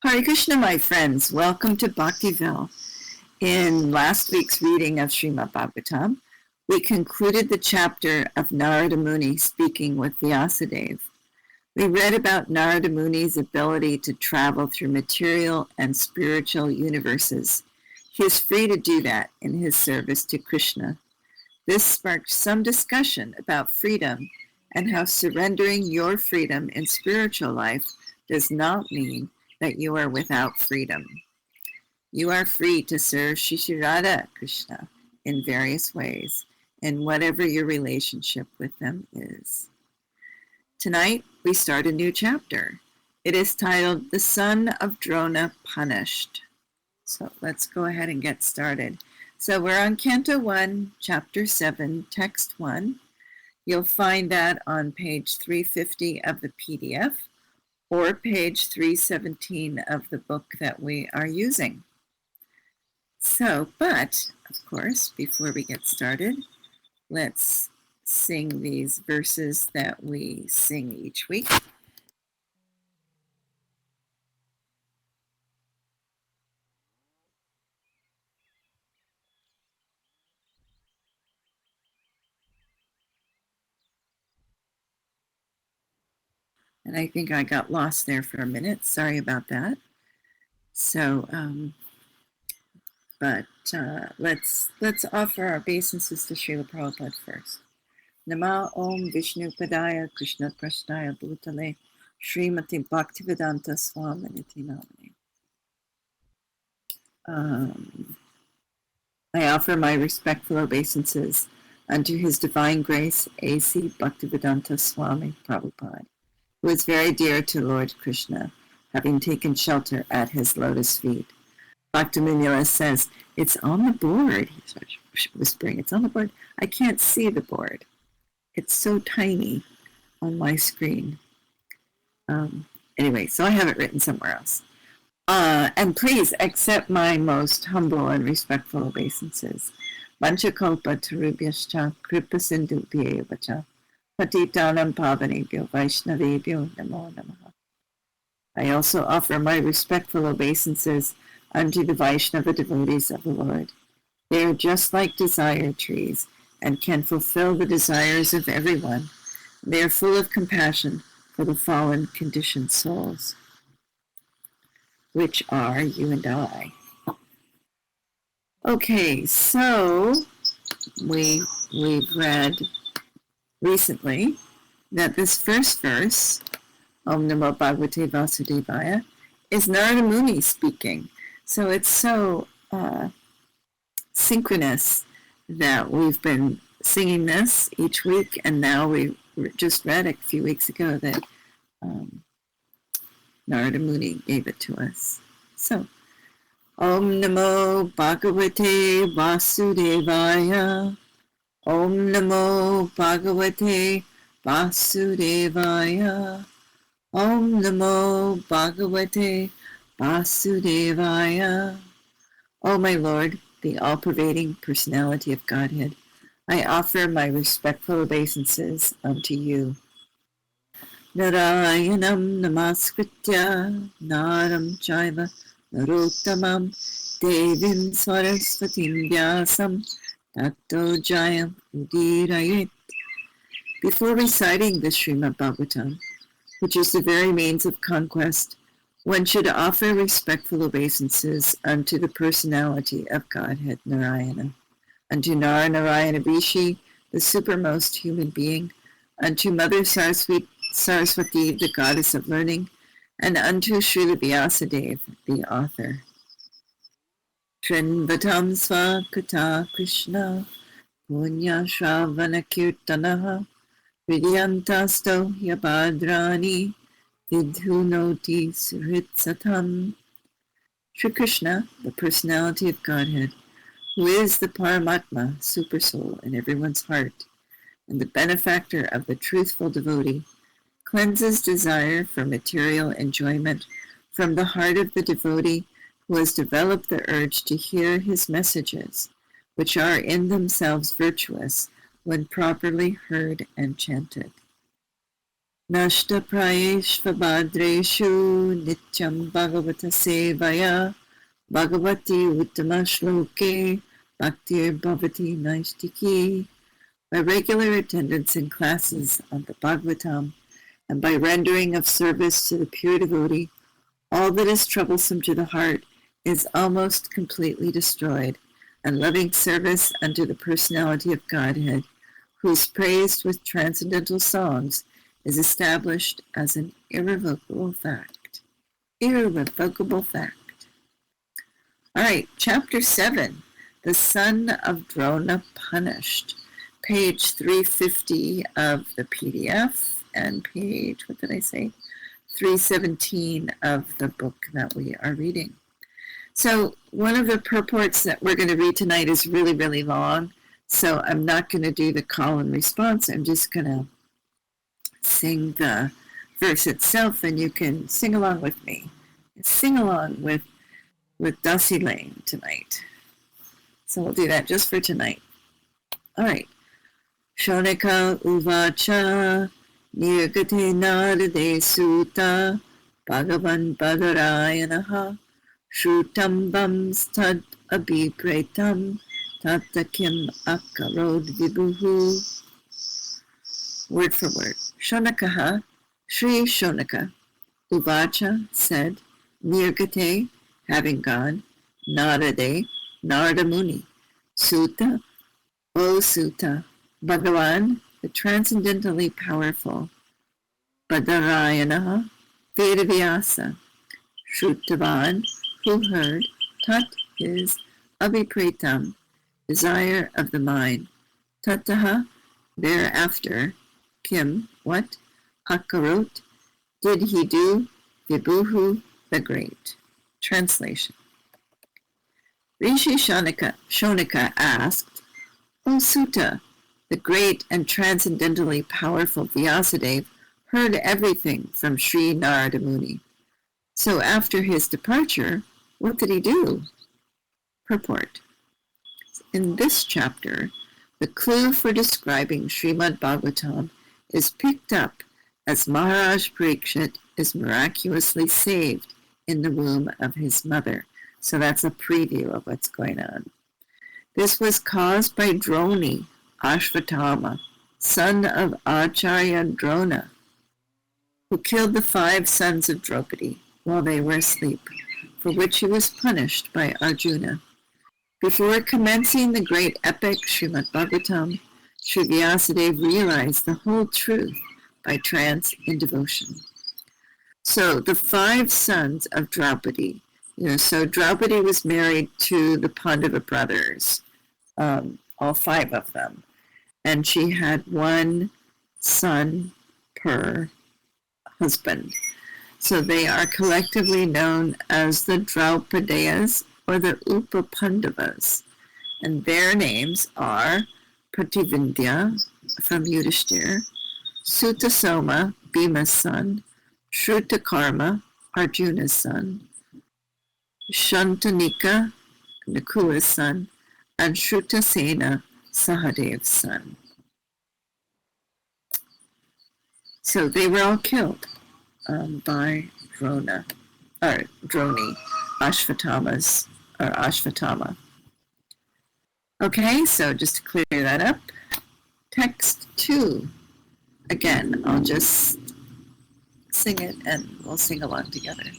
Hare Krishna, my friends. Welcome to Bhaktiville. In last week's reading of Srimad Bhagavatam, we concluded the chapter of Narada Muni speaking with Vyasadeva. We read about Narada Muni's ability to travel through material and spiritual universes. He is free to do that in his service to Krishna. This sparked some discussion about freedom and how surrendering your freedom in spiritual life does not mean that you are without freedom. You are free to serve Sri Sri Radha Krsna in various ways, in whatever your relationship with them is. Tonight, we start a new chapter. It is titled, The Son of Drona Punished. So let's go ahead and get started. So we're on Canto 1, Chapter 7, Text 1. You'll find that on page 350 of the PDF, or page 317 of the book that we are using. So, but, of course, before we get started, let's sing these verses that we sing each week. And I think I got lost there for a minute. Sorry about that. So, let's offer our obeisances to Srila Prabhupada first. Nama Om Vishnu Padaya Krishna Prashnaya Bhutale Srimati Bhaktivedanta Swaminiti Namane. I offer my respectful obeisances unto His Divine Grace A.C. Bhaktivedanta Swami Prabhupada, who is very dear to Lord Krishna, having taken shelter at his lotus feet. Bhaktiville says, it's on the board. He starts whispering, it's on the board. I can't see the board. It's so tiny on my screen. Anyway, so I have it written somewhere else. And please accept my most humble and respectful obeisances. Vanchakalpa tarubhyascha kripa sindhubhyevacha patitanam pavanebhyo vaishnavebhyo namo namaha. I also offer my respectful obeisances unto the Vaishnava devotees of the Lord. They are just like desire trees and can fulfill the desires of everyone. They are full of compassion for the fallen conditioned souls, which are you and I. Okay, so we've read recently that this first verse, Om Namo Bhagavate Vasudevaya, is Narada Muni speaking. So it's so synchronous that we've been singing this each week, and now we just read a few weeks ago that Narada Muni gave it to us. So, Om Namo Bhagavate Vasudevaya. Om Namo Bhagavate Vasudevaya. Om Namo Bhagavate Vasudevaya. O my Lord, the all-pervading personality of Godhead, I offer my respectful obeisances unto you. Narayanam namaskritya naram chaiva narottamam devim sarasvatim vyasam tato jayam udirayet. Before reciting the Srimad Bhagavatam, which is the very means of conquest, one should offer respectful obeisances unto the personality of Godhead Narayana, unto Narayana Rishi, the supermost human being, unto Mother Saraswati, the goddess of learning, and unto Srila Vyasadeva, the author. Trinvatam Svakata Krishna, Punya Shravana Kirtanaha, Vidyantasto Yabhadrani, Vidhunoti Suritsatam. Sri Krishna, the personality of Godhead, who is the Paramatma, supersoul in everyone's heart, and the benefactor of the truthful devotee, cleanses desire for material enjoyment from the heart of the devotee who has developed the urge to hear his messages, which are in themselves virtuous when properly heard and chanted. Nashta Prayeshvabhadreshu Nityam Bhagavata Sevaya Bhagavati Uttama Shloke Bhaktir Bhavati Naistiki. By regular attendance in classes on the Bhagavatam and by rendering of service to the pure devotee, all that is troublesome to the heart is almost completely destroyed, and loving service unto the personality of Godhead, who is praised with transcendental songs, is established as an irrevocable fact. Irrevocable fact. All right, chapter 7, the Son of Drona Punished, page 350 of the PDF, and page, 317 of the book that we are reading. So one of the purports that we're going to read tonight is really, really long, so I'm not going to do the call and response. I'm just going to sing the verse itself, and you can sing along with me. Sing along with Dasi Lane tonight. So we'll do that just for tonight. All right. Shonika uvacha nirgate narade sutta bhagavan badarayanaha shrutambam stad abhipretam tatakim akarod vibhuhu. Word for word. Shonakaha, Sri Shonaka, uvacha said, nirgate, having gone, narade, Narada Muni, sutta, O sutta, Bhagavan, the transcendently powerful, Badarayana, Vedavyasa, Shrutavan, who heard, Tat is Abhipretam, desire of the mind, Tataha, thereafter, Kim, what? Akarot, did he do, Vibhuhu, the great. Translation. Rishi Shonika asked, O Sutta, the great and transcendently powerful Vyasadeva heard everything from Sri Narada Muni. So after his departure, what did he do? Purport. In this chapter, the clue for describing Srimad Bhagavatam is picked up as Maharaj Parikshit is miraculously saved in the womb of his mother. So that's a preview of what's going on. This was caused by Droni, Ashvatthama, son of Acharya Drona, who killed the 5 sons of Draupadi while they were asleep, for which he was punished by Arjuna. Before commencing the great epic Srimad Bhagavatam, Sri Vyasadeva realized the whole truth by trance in devotion. So the 5 sons of Draupadi, so Draupadi was married to the Pandava brothers, all 5 of them, and she had 1 son per husband. So they are collectively known as the Draupadayas or the Upapandavas, and their names are Prativindya from Yudhishthir, Sutasoma, Bhima's son, Shrutakarma, Arjuna's son, Shantanika, Nakula's son, and Shrutasena, Sahadev's son. So they were all killed by Droni, Ashvatthama. Okay, so just to clear that up, text 2. Again, I'll just sing it and we'll sing along together.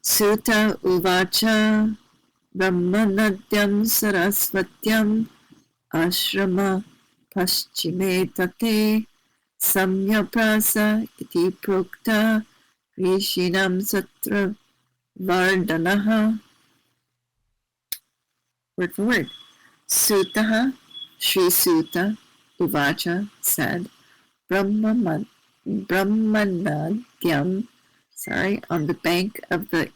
Sutta uvacha brahmanadyam sarasvatyam ashrama paschime tate samyaprasa iti prokta rishinam satra vardanaha. Word for word. Sutaha, Sri Sutta, uvacha said, Brahmanadyam, on the bank of the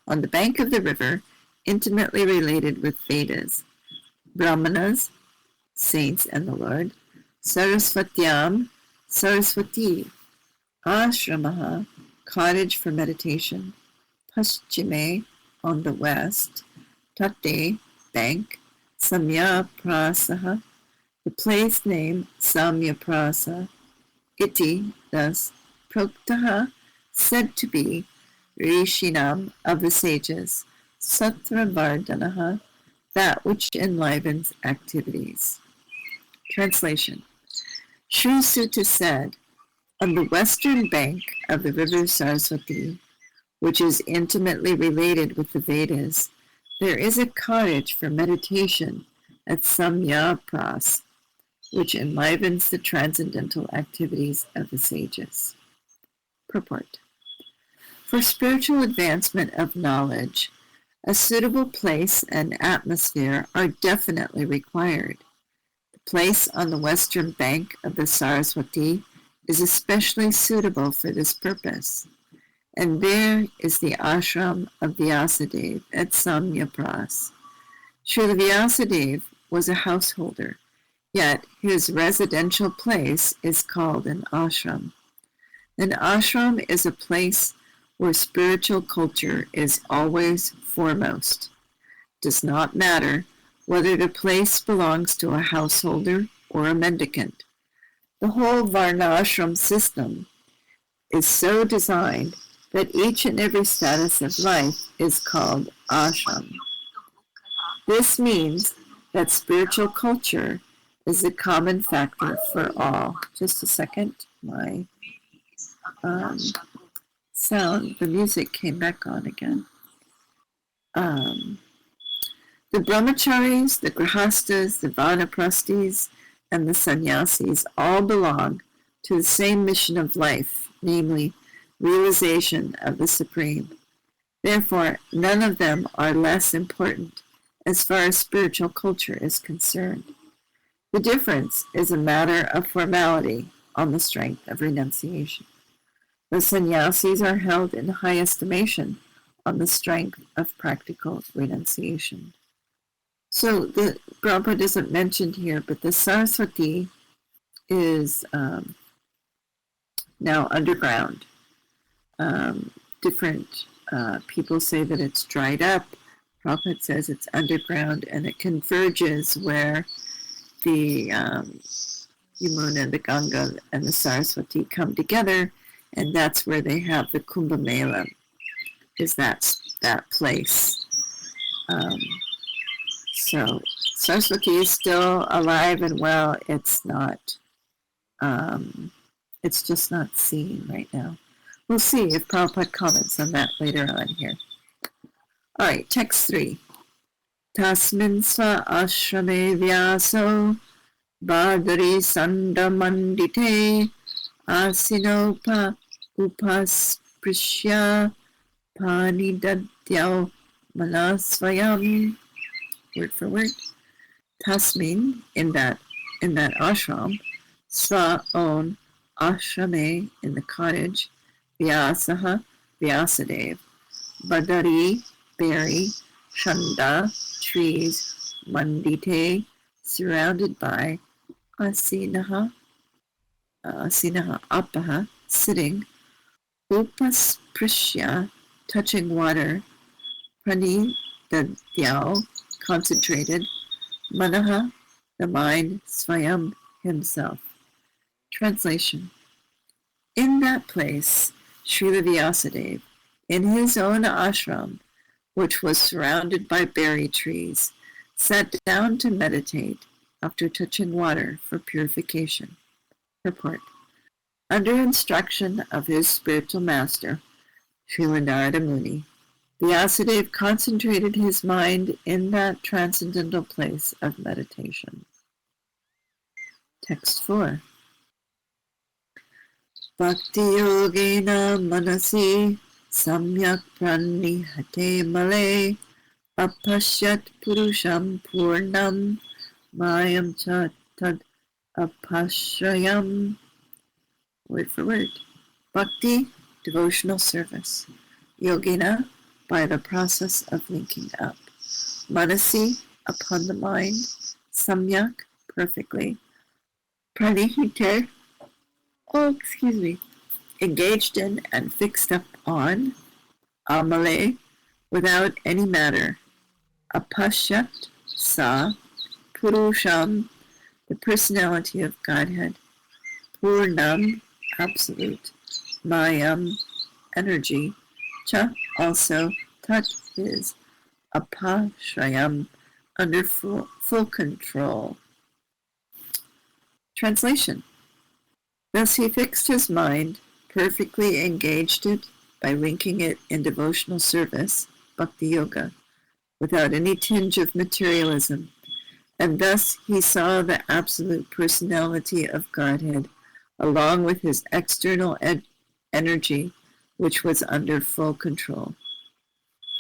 on the bank of the river, intimately related with Vedas, Brahmanas, saints and the Lord, Sarasvatyam, Saraswati, Ashramaha, cottage for meditation, Paschime, on the west, Tate, bank, Samya Prasaha, The place name Samyaprasa iti, thus Proktaha, said to be Rishinam of the sages, Satravardhanaha, that which enlivens activities. Translation. Sri Sutta said, on the western bank of the river Saraswati, which is intimately related with the Vedas, there is a cottage for meditation at Samyapras, which enlivens the transcendental activities of the sages. Purport. For spiritual advancement of knowledge, a suitable place and atmosphere are definitely required. The place on the western bank of the Saraswati is especially suitable for this purpose, and there is the ashram of Vyasadeva at Samyapras. Srila Vyasadeva was a householder, yet his residential place is called an ashram. An ashram is a place where spiritual culture is always foremost. It does not matter whether the place belongs to a householder or a mendicant. The whole varnashram system is so designed that each and every status of life is called ashram. This means that spiritual culture is a common factor for all. Just a second, my sound, the music came back on again. The brahmacharis, the grihastas, the vanaprasthis, and the sannyasis all belong to the same mission of life, namely realization of the Supreme. Therefore, none of them are less important as far as spiritual culture is concerned. The difference is a matter of formality on the strength of renunciation. The sannyasis are held in high estimation on the strength of practical renunciation. So the Prabhupada isn't mentioned here, but the Saraswati is now underground. Different people say that it's dried up. Prabhupada says it's underground, and it converges where the Yamuna, the Ganga, and the Saraswati come together, and that's where they have the Kumbh Mela, is that place. So Saraswati is still alive and well. It's not, it's just not seen right now. We'll see if Prabhupada comments on that later on here. All right, text 3. Tasmin sva ashrame vyaso bhadari sandamandite asinopa upasprishya panidadyao manasvayam. Word for word. Tasmin, in that ashram, sva own, ashrame, in the cottage, vyasaha, Vyasadeva, badari, berry, shanda, trees, mandite, surrounded by, asinaha, apaha, sitting, upasprishya, touching water, prani, the Dhyao, concentrated, manaha, the mind, svayam, himself. Translation. In that place, Srila Vyasadeva, in his own ashram, which was surrounded by berry trees, sat down to meditate after touching water for purification. Purport. Under instruction of his spiritual master, Srila Narada Muni, Vyasadeva concentrated his mind in that transcendental place of meditation. Text 4. Bhakti yogena manasi samyak pranihate male apashyat purusham purnam mayam cha tad apashrayam. Word for word. Bhakti, devotional service. Yogena, by the process of linking up. Manasi, upon the mind. Samyak, perfectly. Pranihite, engaged in and fixed up on. Amale, without any matter. Apashyat, sa. Purusham, the personality of Godhead, Purnam, absolute, Mayam, energy, Cha, also, Tat is, Apashrayam, under full control. Translation. Thus he fixed his mind, perfectly engaged it by linking it in devotional service, bhakti yoga, without any tinge of materialism, and thus he saw the absolute personality of Godhead, along with his external energy, which was under full control.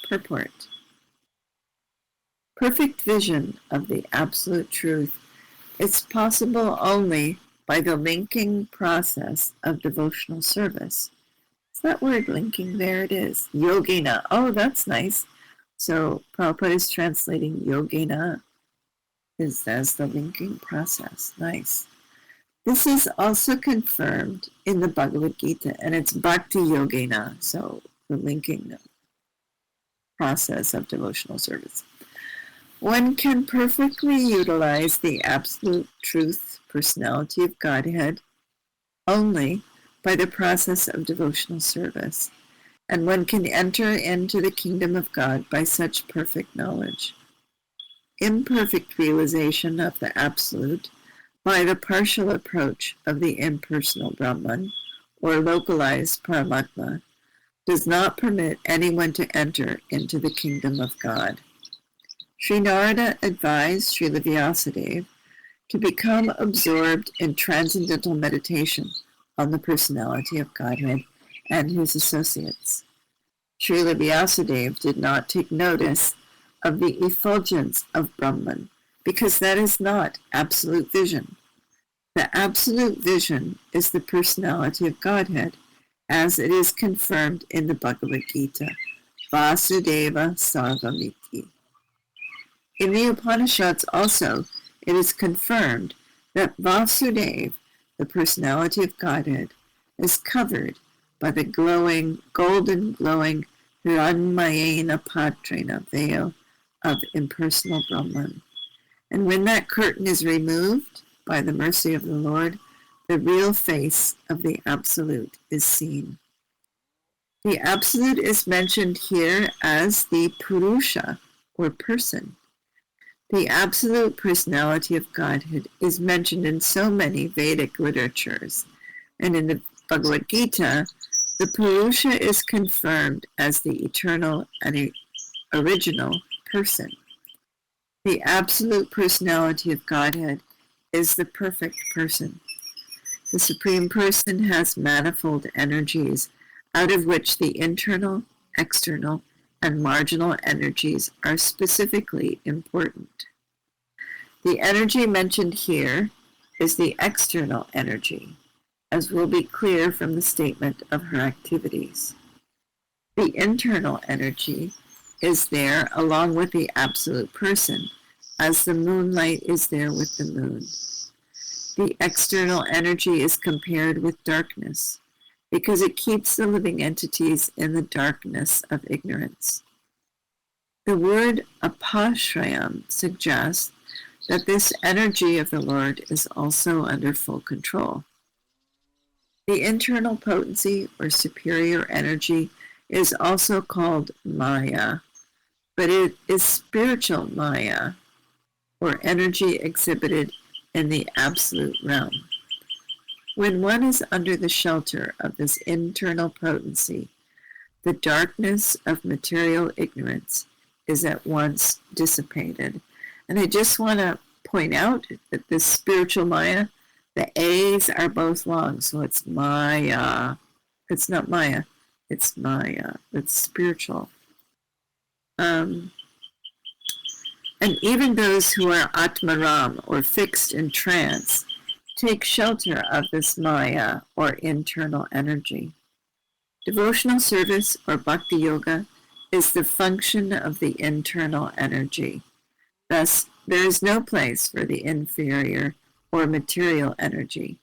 Purport. Perfect vision of the absolute truth is possible only by the linking process of devotional service. Is that word linking? There it is. Yogena. Oh, that's nice. So Prabhupada is translating yogena as the linking process. Nice. This is also confirmed in the Bhagavad Gita, and it's bhakti yogena, so the linking process of devotional service. One can perfectly utilize the absolute truth, personality of Godhead, only by the process of devotional service, and one can enter into the kingdom of God by such perfect knowledge. Imperfect realization of the absolute by the partial approach of the impersonal Brahman, or localized Paramatma, does not permit anyone to enter into the kingdom of God. Sri Narada advised Srila Vyasadeva to become absorbed in transcendental meditation on the personality of Godhead and his associates. Srila Vyasadeva did not take notice of the effulgence of Brahman, because that is not absolute vision. The absolute vision is the personality of Godhead, as it is confirmed in the Bhagavad Gita, Vasudeva Sarvamiti. In the Upanishads also, it is confirmed that Vasudeva, the personality of Godhead, is covered by the golden glowing Hiranmayena Patrena veil of impersonal Brahman. And when that curtain is removed by the mercy of the Lord, the real face of the Absolute is seen. The Absolute is mentioned here as the Purusha, or person. The absolute personality of Godhead is mentioned in so many Vedic literatures, and in the Bhagavad Gita, the Purusha is confirmed as the eternal and original person. The absolute personality of Godhead is the perfect person. The Supreme Person has manifold energies, out of which the internal, external, and marginal energies are specifically important. The energy mentioned here is the external energy, as will be clear from the statement of her activities. The internal energy is there along with the absolute person, as the moonlight is there with the moon. The external energy is compared with darkness, because it keeps the living entities in the darkness of ignorance. The word apashrayam suggests that this energy of the Lord is also under full control. The internal potency or superior energy is also called Maya, but it is spiritual Maya, or energy exhibited in the absolute realm. When one is under the shelter of this internal potency, the darkness of material ignorance is at once dissipated. And I just want to point out that this spiritual Maya, the A's are both long, so it's Maya. It's not Maya, it's Maya. It's spiritual. And even those who are Atmaram, or fixed in trance, take shelter of this Maya, or internal energy. Devotional service, or bhakti yoga, is the function of the internal energy. Thus, there is no place for the inferior or material energy,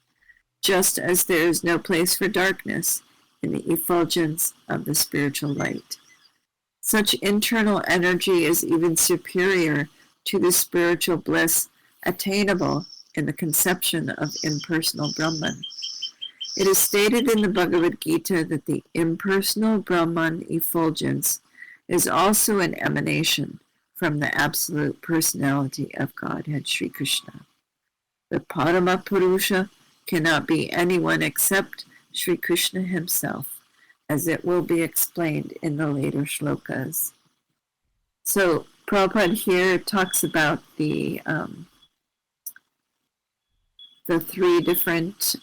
just as there is no place for darkness in the effulgence of the spiritual light. Such internal energy is even superior to the spiritual bliss attainable in the conception of impersonal Brahman. It is stated in the Bhagavad Gita that the impersonal Brahman effulgence is also an emanation from the absolute personality of Godhead Sri Krishna. The Parama Purusha cannot be anyone except Sri Krishna himself, as it will be explained in the later shlokas. So Prabhupada here talks about the three different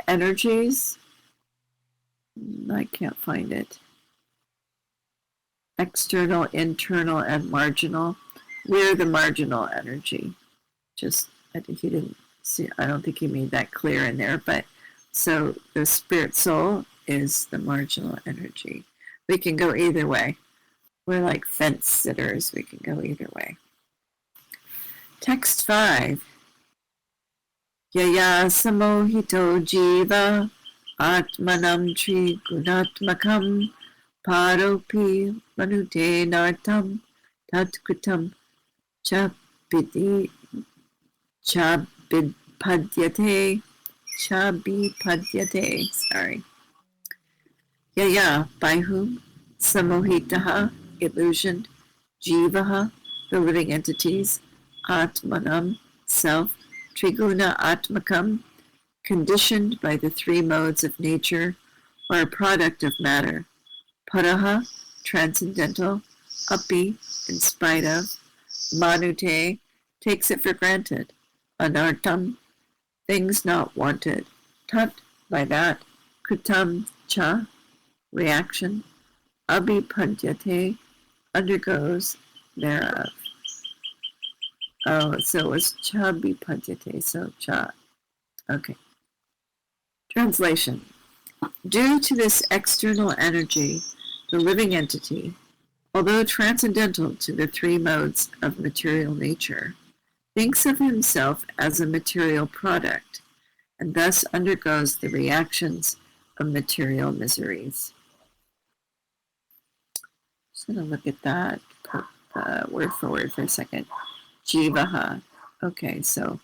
energies. I can't find it. External, internal, and marginal. We're the marginal energy. I think he didn't see, I don't think he made that clear in there, but so the spirit soul is the marginal energy. We can go either way. We're like fence sitters. We can go either way. Text 5. Yaya samohito jiva atmanam tri gunatmakam paropi manute nartam tatkritam chabipadyate. Sorry. Yaya, by whom? Samohitaha, illusioned. Jivaha, the living entities. Atmanam, self. Triguna atmakam, conditioned by the three modes of nature, or a product of matter. Paraha, transcendental. Api, in spite of. Manute, takes it for granted. Anartam, things not wanted. Tat, by that. Kritam, cha, reaction. Abhipadyate, undergoes thereof. Oh, so it was chabipadyate, so cha. Okay. Translation. Due to this external energy, the living entity, although transcendental to the three modes of material nature, thinks of himself as a material product, and thus undergoes the reactions of material miseries. Just going to look at that word for word for a second. Jivaha. Okay, so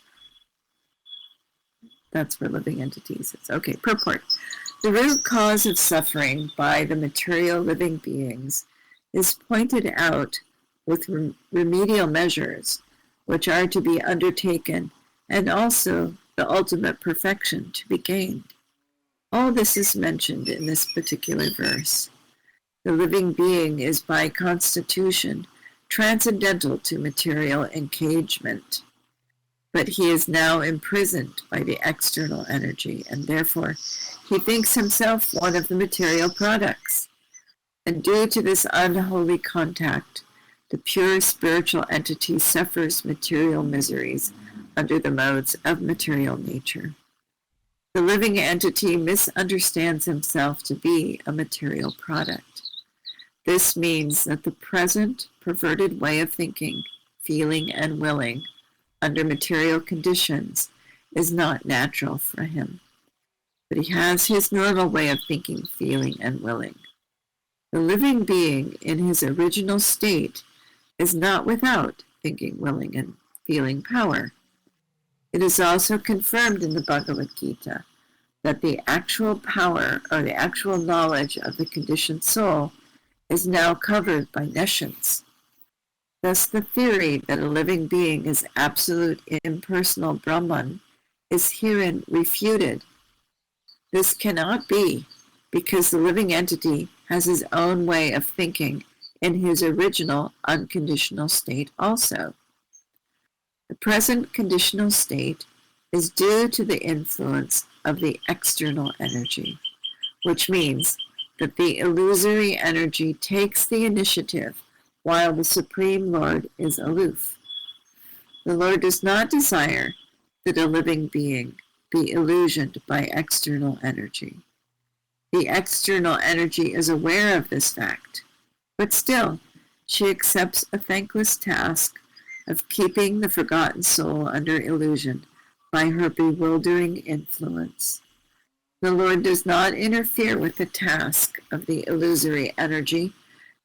that's for living entities. Okay, purport. The root cause of suffering by the material living beings is pointed out with remedial measures, which are to be undertaken, and also the ultimate perfection to be gained. All this is mentioned in this particular verse. The living being is by constitution transcendental to material engagement, but he is now imprisoned by the external energy, and therefore he thinks himself one of the material products. And due to this unholy contact, the pure spiritual entity suffers material miseries under the modes of material nature. The living entity misunderstands himself to be a material product. This means that the present perverted way of thinking, feeling, and willing under material conditions is not natural for him. But he has his normal way of thinking, feeling, and willing. The living being in his original state is not without thinking, willing, and feeling power. It is also confirmed in the Bhagavad Gita that the actual power or the actual knowledge of the conditioned soul is now covered by nescience. Thus the theory that a living being is absolute impersonal Brahman is herein refuted. This cannot be, because the living entity has his own way of thinking in his original unconditional state also. The present conditional state is due to the influence of the external energy, which means that the illusory energy takes the initiative while the Supreme Lord is aloof. The Lord does not desire that a living being be illusioned by external energy. The external energy is aware of this fact, but still she accepts a thankless task of keeping the forgotten soul under illusion by her bewildering influence. The Lord does not interfere with the task of the illusory energy,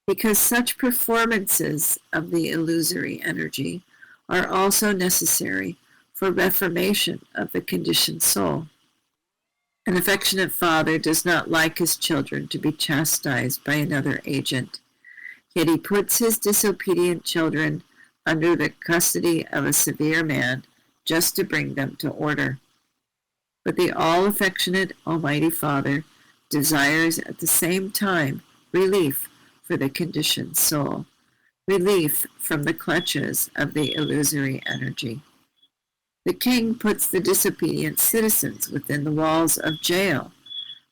because such performances of the illusory energy are also necessary for reformation of the conditioned soul. An affectionate father does not like his children to be chastised by another agent, yet he puts his disobedient children under the custody of a severe man just to bring them to order. But the all-affectionate Almighty Father desires at the same time relief for the conditioned soul, relief from the clutches of the illusory energy. The king puts the disobedient citizens within the walls of jail,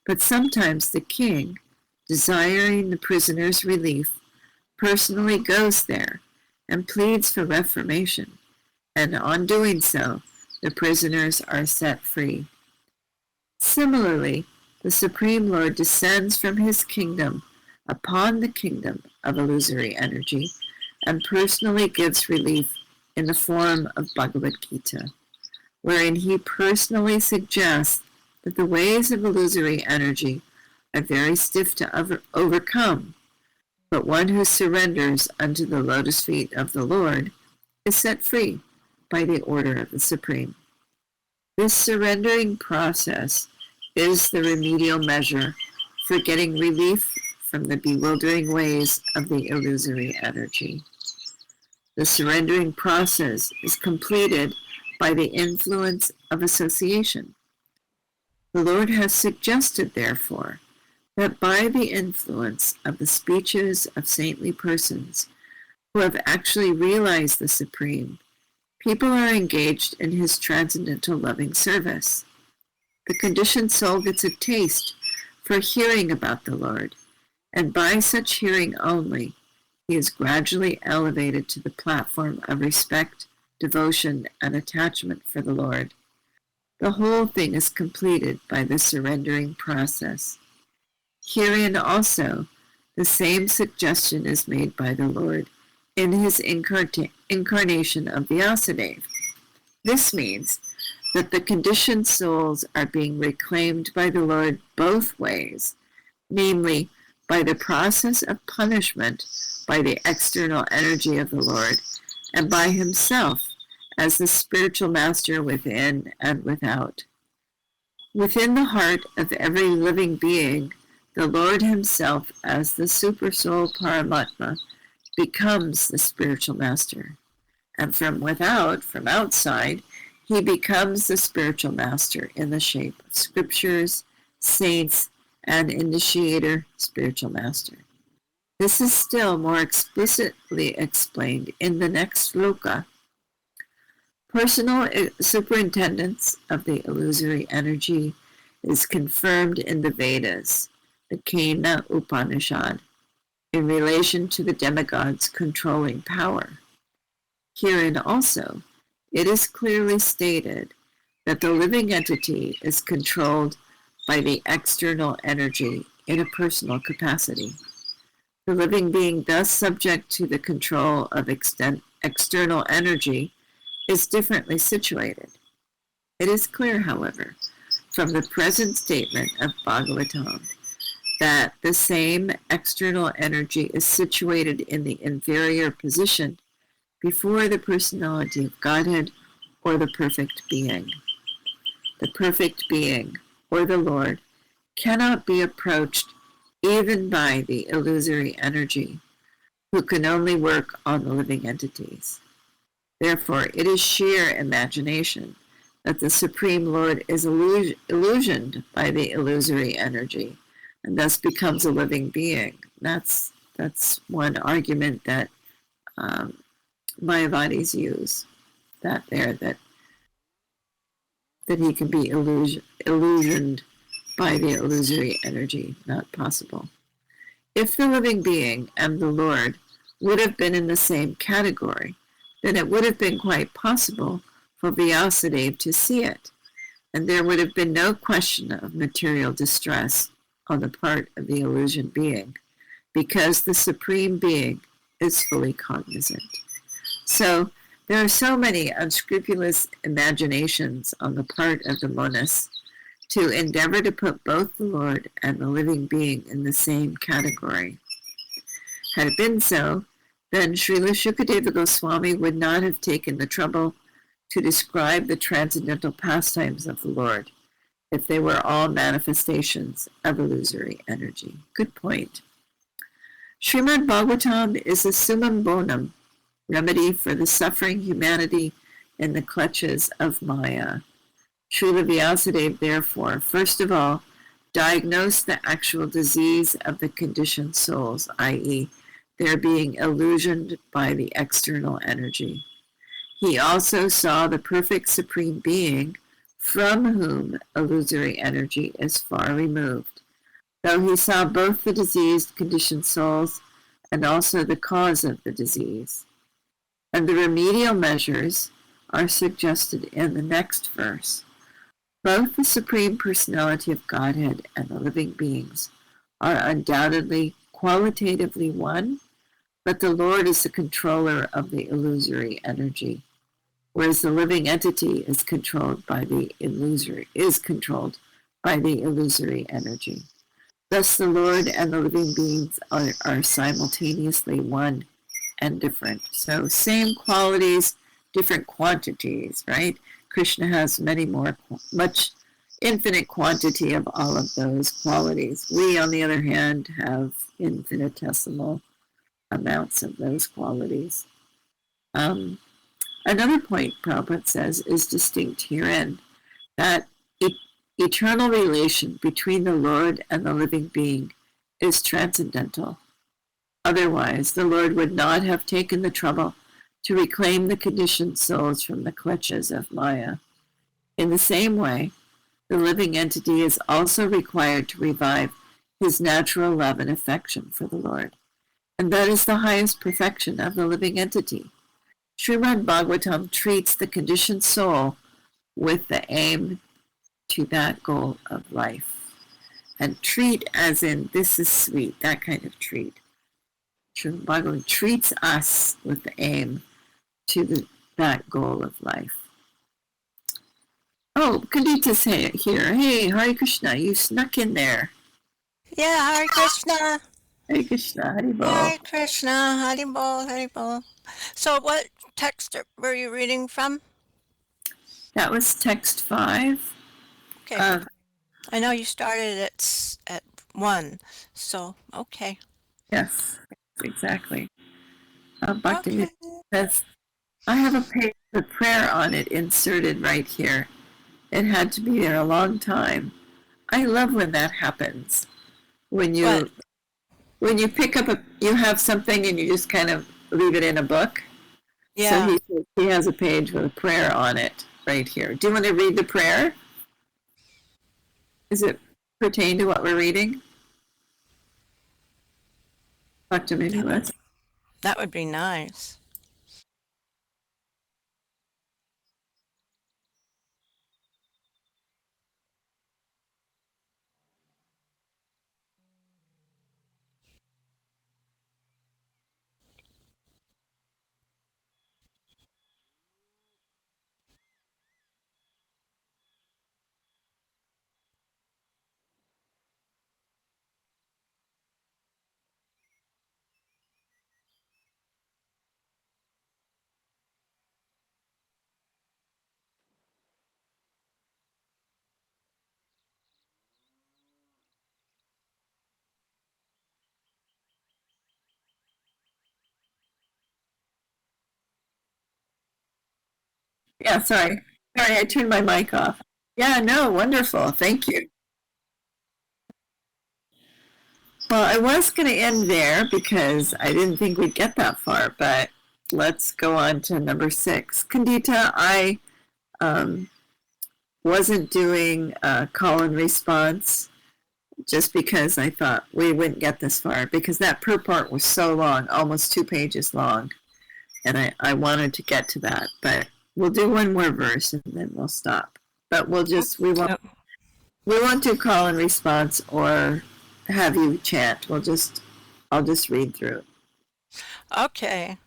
but sometimes the king, desiring the prisoner's relief, personally goes there and pleads for reformation, and on doing so, the prisoners are set free. Similarly, the Supreme Lord descends from his kingdom upon the kingdom of illusory energy and personally gives relief in the form of Bhagavad Gita, wherein he personally suggests that the ways of illusory energy are very stiff to overcome, but one who surrenders unto the lotus feet of the Lord is set free by the order of the Supreme. This surrendering process is the remedial measure for getting relief from the bewildering ways of the illusory energy. The surrendering process is completed by the influence of association. The Lord has suggested, therefore, that by the influence of the speeches of saintly persons who have actually realized the Supreme, people are engaged in his transcendental loving service. The conditioned soul gets a taste for hearing about the Lord, and by such hearing only, he is gradually elevated to the platform of respect, devotion, and attachment for the Lord. The whole thing is completed by the surrendering process. Herein also, the same suggestion is made by the Lord in his incarnation of Vyasadeva. This means that the conditioned souls are being reclaimed by the Lord both ways, namely, by the process of punishment by the external energy of the Lord, and by himself as the spiritual master within and without. Within the heart of every living being, the Lord himself as the Supersoul Paramatma becomes the spiritual master. And from without, from outside, he becomes the spiritual master in the shape of scriptures, saints, and initiator spiritual master. This is still more explicitly explained in the next sloka. Personal superintendence of the illusory energy is confirmed in the Vedas, the Kena Upanishad, in relation to the demigod's controlling power. Herein also, it is clearly stated that the living entity is controlled by the external energy in a personal capacity. The living being thus subject to the control of external energy is differently situated. It is clear, however, from the present statement of Bhagavatam that the same external energy is situated in the inferior position before the personality of Godhead or the perfect being. The perfect being, or the Lord, cannot be approached even by the illusory energy, who can only work on the living entities. Therefore, it is sheer imagination that the Supreme Lord is illusioned by the illusory energy, and thus becomes a living being. That's one argument that Mayavadis use, that he can be illusioned by the illusory energy. Not possible. If the living being and the Lord would have been in the same category, then it would have been quite possible for Vyasadeva to see it, and there would have been no question of material distress on the part of the illusion being, because the Supreme Being is fully cognizant. So there are so many unscrupulous imaginations on the part of the monist to endeavor to put both the Lord and the living being in the same category. Had it been so, then Srila Shukadeva Goswami would not have taken the trouble to describe the transcendental pastimes of the Lord if they were all manifestations of illusory energy? Good point. Srimad Bhagavatam is a summum bonum remedy for the suffering humanity in the clutches of Maya. Srila Vyasadeva, therefore, first of all, diagnosed the actual disease of the conditioned souls, i.e., their being illusioned by the external energy. He also saw the perfect Supreme Being, from whom illusory energy is far removed, though he saw both the diseased conditioned souls and also the cause of the disease. And the remedial measures are suggested in the next verse. Both the Supreme Personality of Godhead and the living beings are undoubtedly qualitatively one, but the Lord is the controller of the illusory energy, whereas the living entity is controlled by the illusory energy. Thus the Lord and the living beings are simultaneously one and different. So same qualities, different quantities, right? Krishna has much infinite quantity of all of those qualities. We, on the other hand, have infinitesimal amounts of those qualities. Another point Prabhupada says is distinct herein, that eternal relation between the Lord and the living being is transcendental. Otherwise, the Lord would not have taken the trouble to reclaim the conditioned souls from the clutches of Maya. In the same way, the living entity is also required to revive his natural love and affection for the Lord. And that is the highest perfection of the living entity. Srimad Bhagavatam treats the conditioned soul with the aim to that goal of life. And treat as in, this is sweet, that kind of treat. Srimad Bhagavatam treats us with the aim to that goal of life. Oh, Kandita's here. Hey, Hare Krishna, you snuck in there. Yeah, Hare Krishna. Hare Krishna, Hare Bol. Hare Krishna, Hare Bol, Hare Bol. So what text were you reading from? That was text 5. Okay. I know you started at 1, so okay. Yes, exactly. Bhaktiville Okay. says, I have a page with prayer on it inserted right here. It had to be there a long time. I love when that happens. When you pick up you have something and you just kind of leave it in a book. Yeah. So he has a page with a prayer on it right here. Do you want to read the prayer? Does it pertain to what we're reading? Bhaktiville, That would be nice. Yeah, sorry, I turned my mic off. Yeah, no, wonderful. Thank you. Well, I was going to end there because I didn't think we'd get that far, but let's go on to number 6. Kandita, I wasn't doing a call and response just because I thought we wouldn't get this far, because that purport was so long, almost 2 pages long, and I wanted to get to that, but we'll do one more verse and then we'll stop. But we won't do call and response or have you chant. I'll just read through. Okay.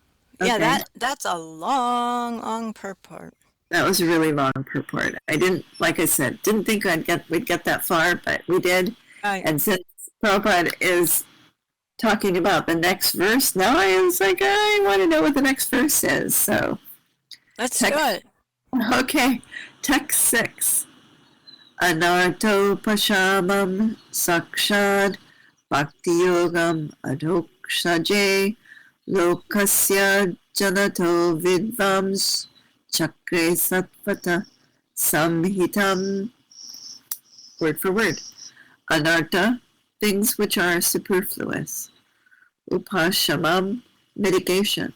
Yeah, that's a long purport. That was a really long purport. I didn't, like I said, didn't think we'd get that far, but we did. Right. And since Prabhupada is talking about the next verse, now I was like, I want to know what the next verse is. So That's good. Okay, text 6. Anarto pashamam sakshad bhakti yogam adokshaje lokasya janato vidvams chakre satvata samhitam. Word for word. Anarta, things which are superfluous. Upashamam, mitigation.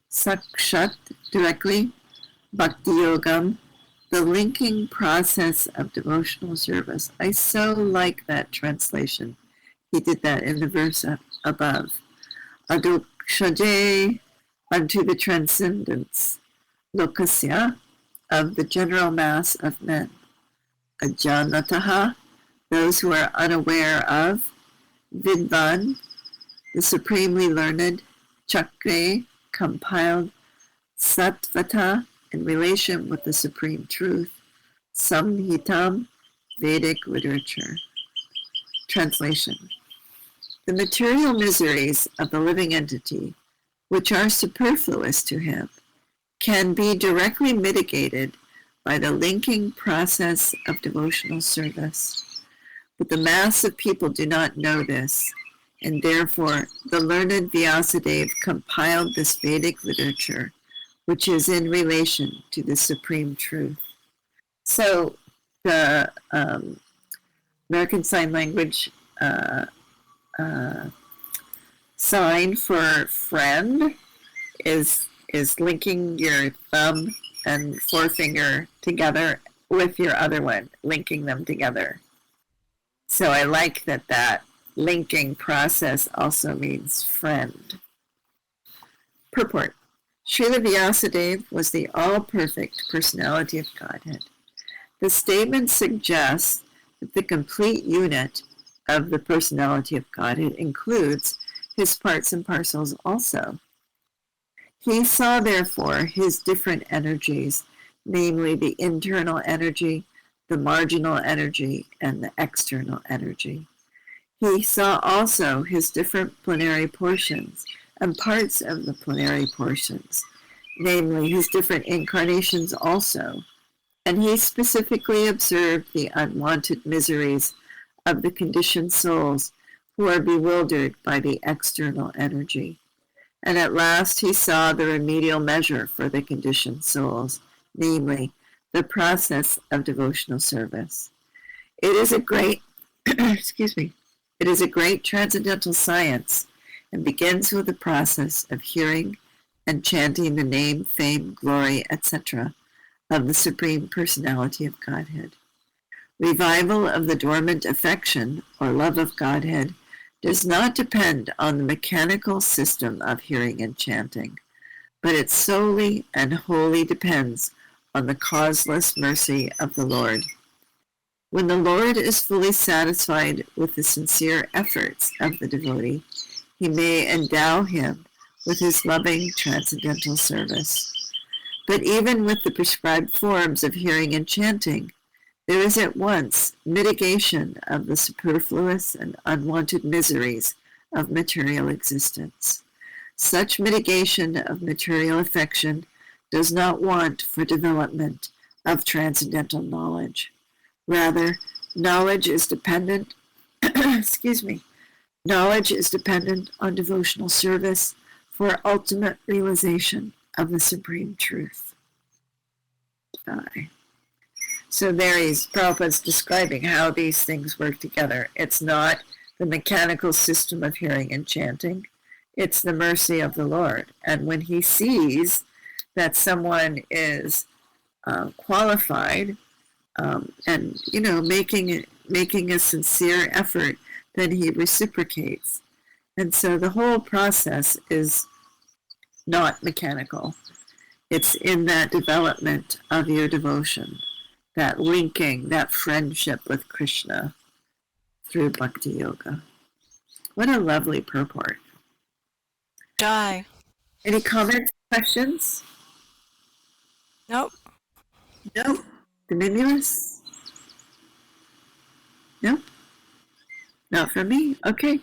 Sakshat, directly. Bhakti yogam, the linking process of devotional service. I so like that translation. He did that in the verse above. Adokshaje, unto the transcendence. Lokasya, of the general mass of men. Ajanataha, those who are unaware of. Vidvan, the supremely learned. Chakre, compiled. Satvata, in relation with the supreme truth. Samhitam, Vedic literature. Translation. The material miseries of the living entity, which are superfluous to him, can be directly mitigated by the linking process of devotional service. But the mass of people do not know this, and therefore the learned Vyasadeva compiled this Vedic literature, which is in relation to the supreme truth. So the American Sign Language sign for friend is linking your thumb and forefinger together with your other one, linking them together. So I like that linking process also means friend. Purport. Srila Vyasadeva was the all-perfect personality of Godhead. The statement suggests that the complete unit of the personality of Godhead includes his parts and parcels also. He saw, therefore, his different energies, namely the internal energy, the marginal energy, and the external energy. He saw also his different plenary portions and parts of the plenary portions, namely his different incarnations also, and he specifically observed the unwanted miseries of the conditioned souls who are bewildered by the external energy. And at last he saw the remedial measure for the conditioned souls, namely the process of devotional service. It is a great, it is a great transcendental science, and begins with the process of hearing and chanting the name, fame, glory, etc. of the Supreme Personality of Godhead. Revival of the dormant affection or love of Godhead does not depend on the mechanical system of hearing and chanting, but it solely and wholly depends on the causeless mercy of the Lord. When the Lord is fully satisfied with the sincere efforts of the devotee, he may endow him with his loving transcendental service. But even with the prescribed forms of hearing and chanting, there is at once mitigation of the superfluous and unwanted miseries of material existence. Such mitigation of material affection does not want for development of transcendental knowledge. Rather, knowledge is dependent knowledge is dependent on devotional service for ultimate realization of the supreme truth. So there Prabhupada's describing how these things work together. It's not the mechanical system of hearing and chanting. It's the mercy of the Lord. And when he sees that someone is qualified and, making a sincere effort, then he reciprocates. And so the whole process is not mechanical. It's in that development of your devotion, that linking, that friendship with Krishna through Bhakti Yoga. What a lovely purport. Die. Any comments, questions? Nope. Nope. Dominulus? Nope. Not from me? Okay.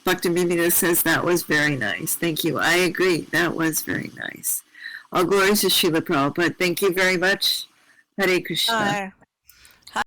Bhaktiville says that was very nice. Thank you. I agree. That was very nice. All glories to Srila Prabhupada. Thank you very much Hare Krishna. Bye.